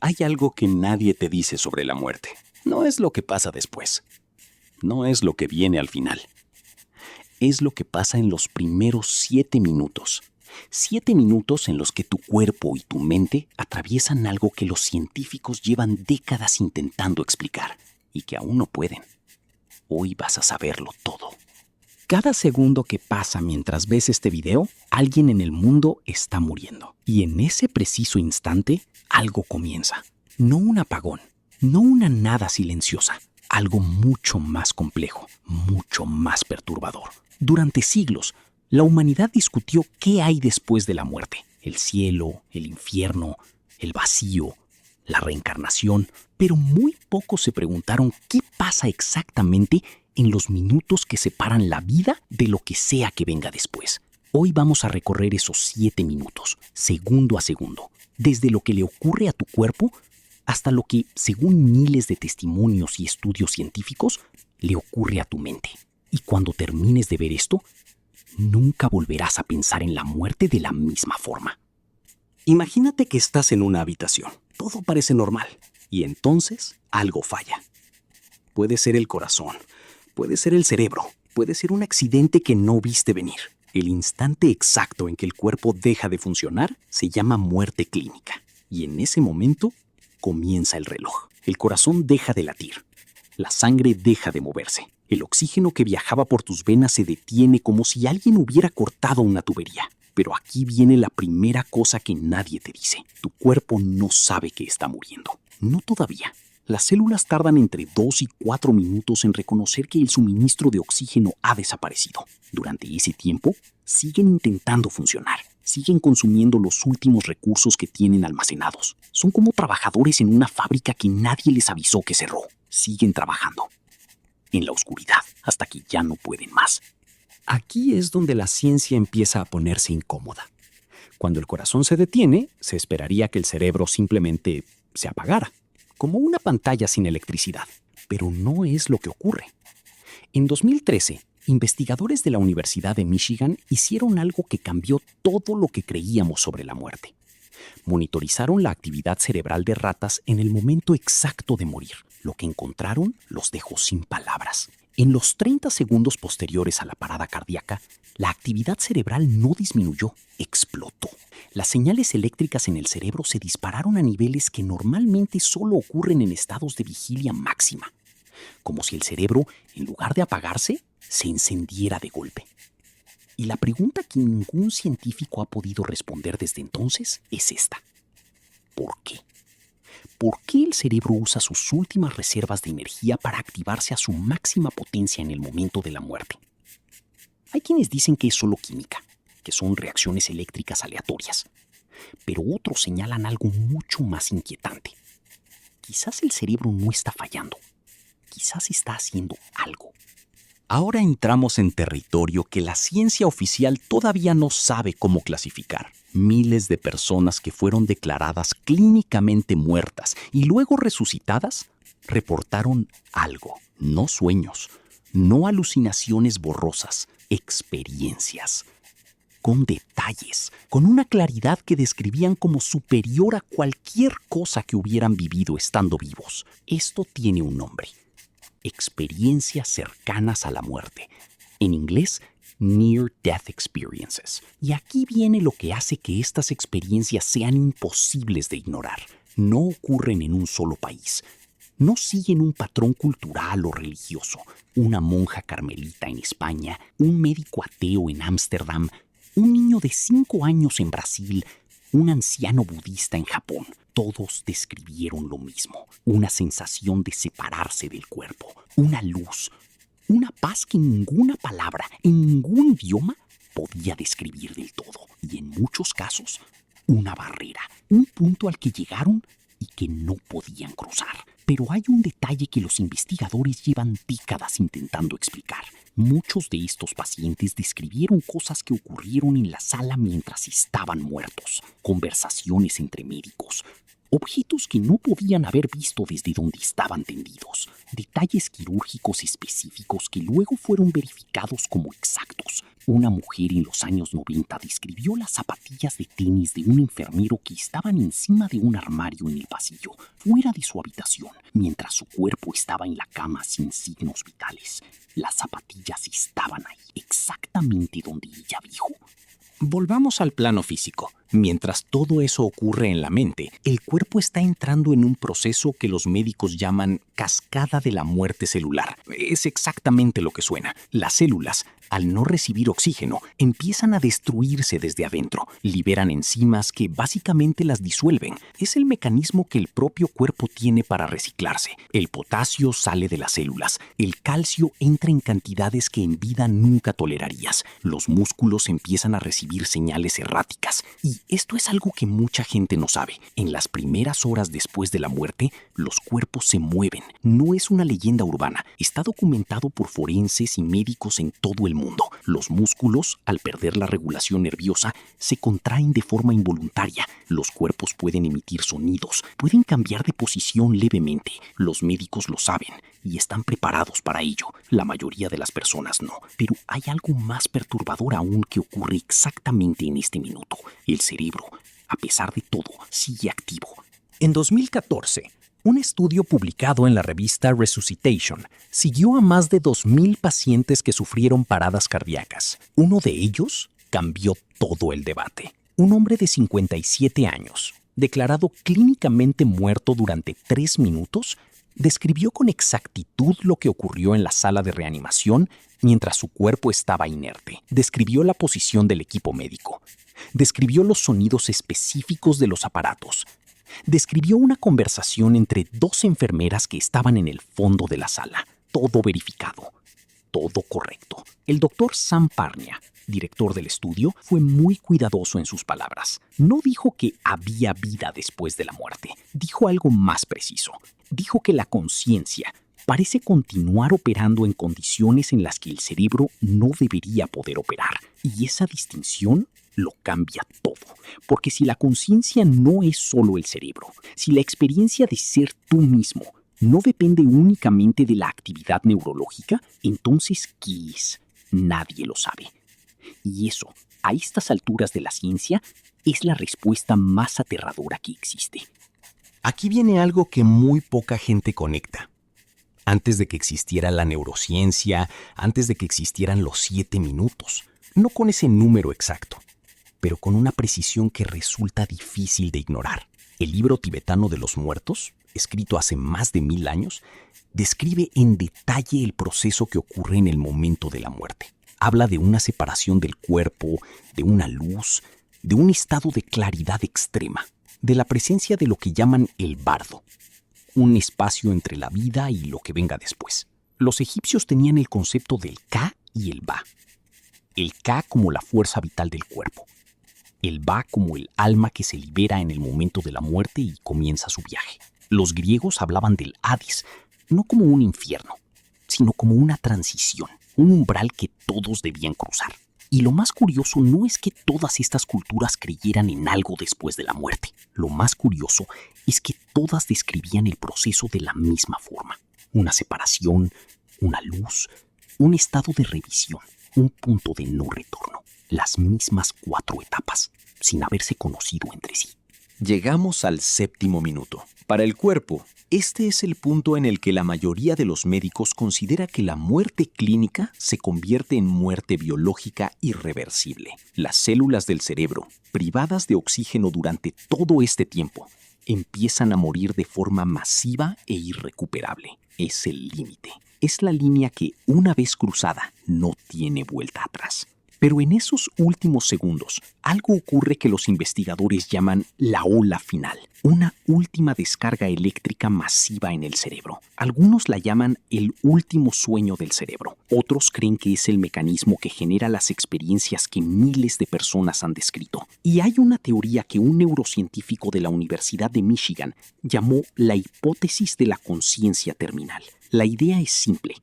Hay algo que nadie te dice sobre la muerte. No es lo que pasa después. No es lo que viene al final. Es lo que pasa en los primeros 7 minutos. 7 minutos en los que tu cuerpo y tu mente atraviesan algo que los científicos llevan décadas intentando explicar y que aún no pueden. Hoy vas a saberlo todo. Cada segundo que pasa mientras ves este video, alguien en el mundo está muriendo. Y en ese preciso instante, algo comienza. No un apagón, no una nada silenciosa. Algo mucho más complejo, mucho más perturbador. Durante siglos, la humanidad discutió qué hay después de la muerte. El cielo, el infierno, el vacío, la reencarnación. Pero muy pocos se preguntaron qué pasa exactamente en los minutos que separan la vida de lo que sea que venga después. Hoy vamos a recorrer esos 7 minutos, segundo a segundo, desde lo que le ocurre a tu cuerpo hasta lo que, según miles de testimonios y estudios científicos, le ocurre a tu mente. Y cuando termines de ver esto, nunca volverás a pensar en la muerte de la misma forma. Imagínate que estás en una habitación. Todo parece normal. Y entonces algo falla. Puede ser el corazón, puede ser el cerebro, puede ser un accidente que no viste venir. El instante exacto en que el cuerpo deja de funcionar se llama muerte clínica. Y en ese momento comienza el reloj. El corazón deja de latir. La sangre deja de moverse. El oxígeno que viajaba por tus venas se detiene como si alguien hubiera cortado una tubería. Pero aquí viene la primera cosa que nadie te dice. Tu cuerpo no sabe que está muriendo. No todavía. Las células tardan entre 2 y 4 minutos en reconocer que el suministro de oxígeno ha desaparecido. Durante ese tiempo, siguen intentando funcionar. Siguen consumiendo los últimos recursos que tienen almacenados. Son como trabajadores en una fábrica que nadie les avisó que cerró. Siguen trabajando en la oscuridad hasta que ya no pueden más. Aquí es donde la ciencia empieza a ponerse incómoda. Cuando el corazón se detiene, se esperaría que el cerebro simplemente se apagara, como una pantalla sin electricidad. Pero no es lo que ocurre. En 2013, investigadores de la Universidad de Michigan hicieron algo que cambió todo lo que creíamos sobre la muerte. Monitorizaron la actividad cerebral de ratas en el momento exacto de morir. Lo que encontraron los dejó sin palabras. En los 30 segundos posteriores a la parada cardíaca, la actividad cerebral no disminuyó, explotó. Las señales eléctricas en el cerebro se dispararon a niveles que normalmente solo ocurren en estados de vigilia máxima, como si el cerebro, en lugar de apagarse, se encendiera de golpe. Y la pregunta que ningún científico ha podido responder desde entonces es esta. ¿Por qué? ¿Por qué el cerebro usa sus últimas reservas de energía para activarse a su máxima potencia en el momento de la muerte? Hay quienes dicen que es solo química, que son reacciones eléctricas aleatorias, pero otros señalan algo mucho más inquietante. Quizás el cerebro no está fallando, quizás está haciendo algo. Ahora entramos en territorio que la ciencia oficial todavía no sabe cómo clasificar. Miles de personas que fueron declaradas clínicamente muertas y luego resucitadas reportaron algo, no sueños, no alucinaciones borrosas, experiencias, con detalles, con una claridad que describían como superior a cualquier cosa que hubieran vivido estando vivos. Esto tiene un nombre. Experiencias cercanas a la muerte. En inglés, Near Death Experiences. Y aquí viene lo que hace que estas experiencias sean imposibles de ignorar. No ocurren en un solo país. No siguen un patrón cultural o religioso. Una monja carmelita en España, un médico ateo en Ámsterdam, un niño de 5 años en Brasil, un anciano budista en Japón. Todos describieron lo mismo, una sensación de separarse del cuerpo, una luz, una paz que ninguna palabra, en ningún idioma, podía describir del todo. Y en muchos casos, una barrera, un punto al que llegaron y que no podían cruzar. Pero hay un detalle que los investigadores llevan décadas intentando explicar. Muchos de estos pacientes describieron cosas que ocurrieron en la sala mientras estaban muertos, conversaciones entre médicos, objetos que no podían haber visto desde donde estaban tendidos, detalles quirúrgicos específicos que luego fueron verificados como exactos. Una mujer en los años 90 describió las zapatillas de tenis de un enfermero que estaban encima de un armario en el pasillo, fuera de su habitación, mientras su cuerpo estaba en la cama sin signos vitales. Las zapatillas estaban ahí, exactamente donde ella dijo. Volvamos al plano físico. Mientras todo eso ocurre en la mente, el cuerpo está entrando en un proceso que los médicos llaman cascada de la muerte celular. Es exactamente lo que suena. Las células, al no recibir oxígeno, empiezan a destruirse desde adentro. Liberan enzimas que básicamente las disuelven. Es el mecanismo que el propio cuerpo tiene para reciclarse. El potasio sale de las células. El calcio entra en cantidades que en vida nunca tolerarías. Los músculos empiezan a recibir señales erráticas. Y esto es algo que mucha gente no sabe. En las primeras horas después de la muerte, los cuerpos se mueven. No es una leyenda urbana. Está documentado por forenses y médicos en todo el mundo. Los músculos, al perder la regulación nerviosa, se contraen de forma involuntaria. Los cuerpos pueden emitir sonidos, pueden cambiar de posición levemente. Los médicos lo saben y están preparados para ello. La mayoría de las personas no. Pero hay algo más perturbador aún que ocurre exactamente en este minuto. El cerebro, a pesar de todo, sigue activo. En 2014, un estudio publicado en la revista Resuscitation siguió a más de 2,000 pacientes que sufrieron paradas cardíacas. Uno de ellos cambió todo el debate. Un hombre de 57 años, declarado clínicamente muerto durante 3 minutos, describió con exactitud lo que ocurrió en la sala de reanimación mientras su cuerpo estaba inerte. Describió la posición del equipo médico. Describió los sonidos específicos de los aparatos. Describió una conversación entre 2 enfermeras que estaban en el fondo de la sala. Todo verificado. Todo correcto. El doctor Sam Parnia, director del estudio, fue muy cuidadoso en sus palabras. No dijo que había vida después de la muerte. Dijo algo más preciso. Dijo que la conciencia parece continuar operando en condiciones en las que el cerebro no debería poder operar. Y esa distinción lo cambia todo. Porque si la conciencia no es solo el cerebro, si la experiencia de ser tú mismo no depende únicamente de la actividad neurológica, entonces, ¿qué es? Nadie lo sabe. Y eso, a estas alturas de la ciencia, es la respuesta más aterradora que existe. Aquí viene algo que muy poca gente conecta. Antes de que existiera la neurociencia, antes de que existieran los 7 minutos, no con ese número exacto, pero con una precisión que resulta difícil de ignorar. El libro tibetano de los muertos, escrito hace más de 1000 años, describe en detalle el proceso que ocurre en el momento de la muerte. Habla de una separación del cuerpo, de una luz, de un estado de claridad extrema, de la presencia de lo que llaman el bardo, un espacio entre la vida y lo que venga después. Los egipcios tenían el concepto del Ka y el Ba. El Ka como la fuerza vital del cuerpo. El Ba como el alma que se libera en el momento de la muerte y comienza su viaje. Los griegos hablaban del Hades, no como un infierno, sino como una transición, un umbral que todos debían cruzar. Y lo más curioso no es que todas estas culturas creyeran en algo después de la muerte. Lo más curioso es que todas describían el proceso de la misma forma. Una separación, una luz, un estado de revisión, un punto de no retorno. Las mismas 4 etapas, sin haberse conocido entre sí. Llegamos al 7º minuto. Para el cuerpo, este es el punto en el que la mayoría de los médicos considera que la muerte clínica se convierte en muerte biológica irreversible. Las células del cerebro, privadas de oxígeno durante todo este tiempo, empiezan a morir de forma masiva e irrecuperable. Es el límite. Es la línea que, una vez cruzada, no tiene vuelta atrás. Pero en esos últimos segundos, algo ocurre que los investigadores llaman la ola final, una última descarga eléctrica masiva en el cerebro. Algunos la llaman el último sueño del cerebro. Otros creen que es el mecanismo que genera las experiencias que miles de personas han descrito. Y hay una teoría que un neurocientífico de la Universidad de Michigan llamó la hipótesis de la conciencia terminal. La idea es simple.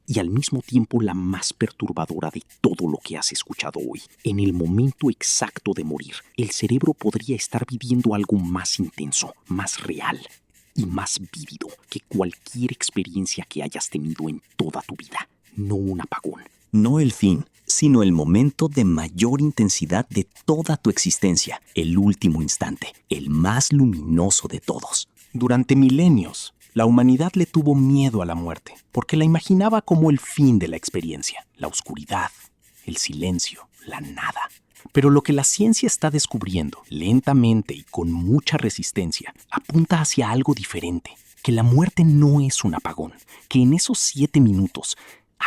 y al mismo tiempo la más perturbadora de todo lo que has escuchado hoy. En el momento exacto de morir, el cerebro podría estar viviendo algo más intenso, más real y más vívido que cualquier experiencia que hayas tenido en toda tu vida. No un apagón. No el fin, sino el momento de mayor intensidad de toda tu existencia, el último instante, el más luminoso de todos. Durante milenios, la humanidad le tuvo miedo a la muerte, porque la imaginaba como el fin de la experiencia, la oscuridad, el silencio, la nada. Pero lo que la ciencia está descubriendo, lentamente y con mucha resistencia, apunta hacia algo diferente, que la muerte no es un apagón, que en esos 7 minutos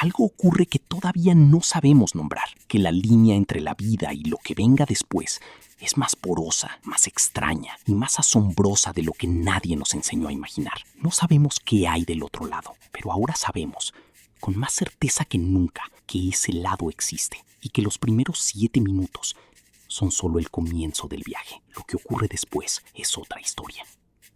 algo ocurre que todavía no sabemos nombrar, que la línea entre la vida y lo que venga después es más porosa, más extraña y más asombrosa de lo que nadie nos enseñó a imaginar. No sabemos qué hay del otro lado, pero ahora sabemos, con más certeza que nunca, que ese lado existe y que los primeros 7 minutos son solo el comienzo del viaje. Lo que ocurre después es otra historia.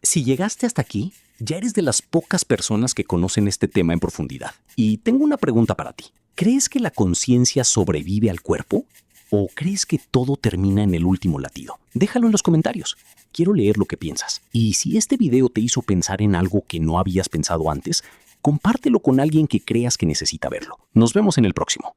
Si llegaste hasta aquí, ya eres de las pocas personas que conocen este tema en profundidad. Y tengo una pregunta para ti. ¿Crees que la conciencia sobrevive al cuerpo? ¿O crees que todo termina en el último latido? Déjalo en los comentarios. Quiero leer lo que piensas. Y si este video te hizo pensar en algo que no habías pensado antes, compártelo con alguien que creas que necesita verlo. Nos vemos en el próximo.